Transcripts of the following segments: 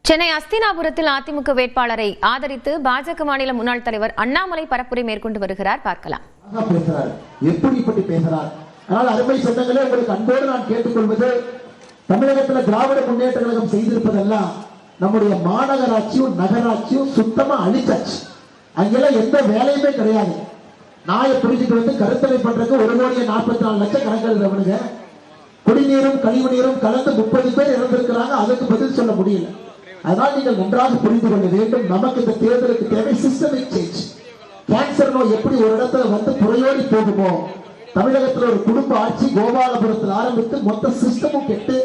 சென்னை அஸ்தினாபுரத்தில் அதிமுக வேட்பாளரை ஆதரித்து பாஜக மாநில முன்னாள் தலைவர் அண்ணாமலை பரப்புரை மேற்கொண்டு வருகிறார். பார்க்கலாம். எப்படி பேசுறார்? ஆனால் அருமை சொந்தங்களே, உங்களுக்கு அன்போடு நான் கேட்டுக்கொள்வது, தமிழகத்தில் திராவிட முன்னேற்ற கழகம் செய்திருப்பதெல்லாம் நம்முடைய மாநகராட்சியும் நகராட்சியும் சுத்தமா அழிச்சாச்சு. அங்கெல்லாம் எந்த வேலையுமே கிடையாது. நாயை பிடிச்சிட்டு வந்து கருத்தடை பண்றதுக்கு 1,44,00,000 கணக்கு எழுதுறவனுங்க. குடிநீரும் கழிவு நீரும் கலந்து 30 பேர் இறந்திருக்கிறாங்க. அதுக்கு பதில் சொல்ல முடியல. அதனால் நீங்கள் நன்றாக புரிந்து கொள்ள வேண்டும், நமக்கு இந்த தேர்தலுக்கு தேவை சிஸ்டமிக் சேஞ்ச். கேன்சர் நோய் எப்படி ஒரு இடத்துல வந்து புறையோடி போகுமோ, தமிழகத்தில் ஒரு குடும்ப ஆட்சி கோபாலபுரத்தில் ஆரம்பித்து மொத்த சிஸ்டமும் கெட்டு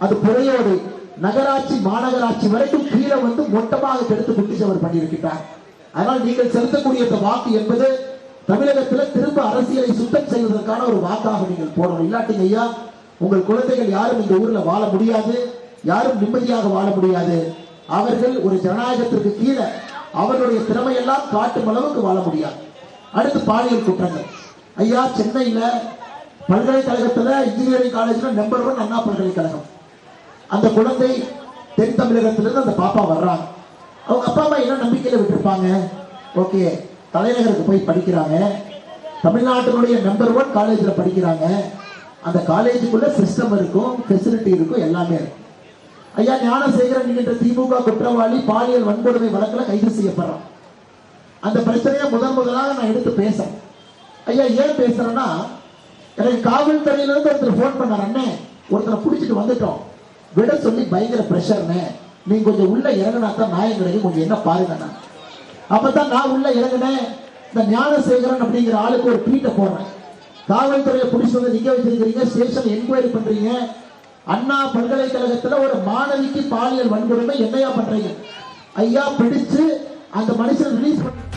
அது புறையோடு நகராட்சி மாநகராட்சி வரைக்கும் கீழே வந்து மொத்தமாக கெடுத்து குட்டிச்சு அவர் பண்ணியிருக்கிறார். அதனால் நீங்கள் செலுத்தக்கூடிய இந்த வாக்கு என்பது தமிழகத்தில் திரும்ப அரசியலை சுத்தம் செய்வதற்கான ஒரு வாக்காக நீங்கள் போடணும். இல்லாட்டிங்க ஐயா, உங்கள் குழந்தைகள் யாரும் இந்த ஊர்ல வாழ முடியாது, யாரும் நிம்மதியாக வாழ முடியாது. அவர்கள் ஒரு ஜனநாயகத்திற்கு கீழே அவர்களுடைய திறமையெல்லாம் காட்டும் அளவுக்கு வாழ முடியாது. அடுத்து பாலியல் குற்றங்கள். ஐயா, சென்னையில பல்கலைக்கழகத்துல இன்ஜினியரிங் காலேஜ்ல நம்பர் 1 அண்ணா பல்கலைக்கழகம். அந்த குழந்தை தென் தமிழகத்திலிருந்து அந்த பாப்பா வர்றாங்க. அவங்க அப்பா அம்மா என்ன நம்பிக்கையில விட்டுருப்பாங்க? ஓகே, தலைநகருக்கு போய் படிக்கிறாங்க, தமிழ்நாட்டினுடைய நம்பர் 1 காலேஜ்ல படிக்கிறாங்க. அந்த காலேஜுக்குள்ள சிஸ்டம் இருக்கும், ஃபெசிலிட்டி இருக்கும், எல்லாமே இருக்கும். ஐயா, ஞானசேகரன் என்கின்ற திமுக குற்றவாளி பாலியல் வன்கொடுமை வழக்கில் கைது செய்யப்படுறான். அந்த பிரச்சனையை முதலாக நான் எடுத்து பேசுறேன். ஐயா, ஏன் பேசுறேன்னா, எனக்கு காவல்துறையிலிருந்து ஒருத்தர் போன் பண்ணார், அண்ணே ஒருத்தரை பிடிச்சிட்டு வந்துட்டோம், விட சொல்லி பயங்கர பிரஷர்னு, நீங்க கொஞ்சம் உள்ள இறங்கினா தான் நியாயம் கிடைக்கும், கொஞ்சம் என்ன பாருங்க. அப்பதான் நான் உள்ள இறங்கினேன். இந்த ஞானசேகரன் அப்படிங்கிற ஆளுக்கு ஒரு ட்வீட்டை போடுறேன். காவல்துறையை பிடிச்சி வந்து நிக்க வச்சிருக்கிறீங்க, ஸ்டேஷன் என்கொயரி பண்றீங்க, அண்ணா பல்கலைக்கழகத்துல ஒரு மாணவிக்கு பாலியல் வன்கொடுமை என்னையா பண்றீங்க? ஐயா, பிடிச்சு அந்த மனுஷன் ரிலீஸ் பண்ண